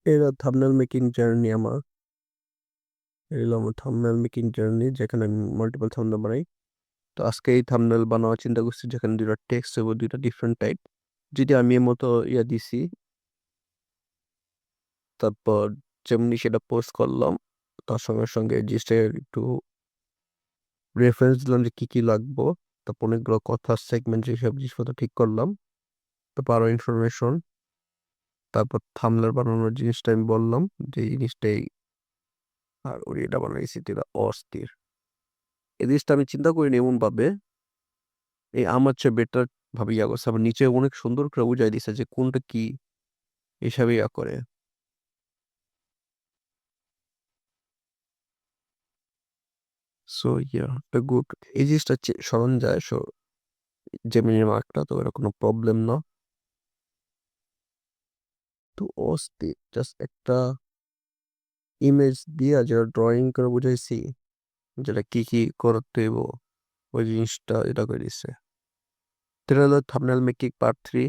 এরা thumbnail making journey আমার। এগুলো আমার থাম্বনেল মেকিং জার্নি, যেখানে আমি মাল্টিপল থাম্বনেল বানাই। তো আজকে এই থাম্বনেল বানানোর চিন্তা করছি, যেখানে দুইটা টেক্সট এবং দুইটা ডিফারেন্ট টাইপ। যদি আমি এর মতো দিছি, তারপর যেমনি সেটা পোস্ট করলাম, তার সঙ্গে সঙ্গে জিনিসটা একটু রেফারেন্স দিলাম যে কি কি লাগবো। তারপর অনেকগুলো কথা সেগমেন্ট যেসব জিনিসপত্র ঠিক করলাম। তারপর আরো ইনফরমেশন। তারপর থাম্বনেল বানানোর জিনিসটা আমি বললাম, যে এই জিনিসটাই। আর ওর এটা বানাইছি, এটা অস্থির। এই জিনিসটা আমি চিন্তা করিনি এমন ভাবে। এই আমার চেয়ে বেটার ভাবে করছে, আবার নিচে অনেক সুন্দর করে বুঝাই দিছে যে কোনটা কি হিসাবে করে। So good. এই জিনিসটা স্মরণ যায়। সো জেমিনির মার্কটা তো এটা কোনো প্রবলেম না। তো অস্থির, জাস্ট একটা ইমেজ দিয়া যেটা ড্রয়িং করে বুঝাইছি, যেটা কি কি করতে হইব, ওই জিনিসটা এটা করে দিচ্ছে। এটা হলো থাম্বনেল মেকিং পার্ট 3।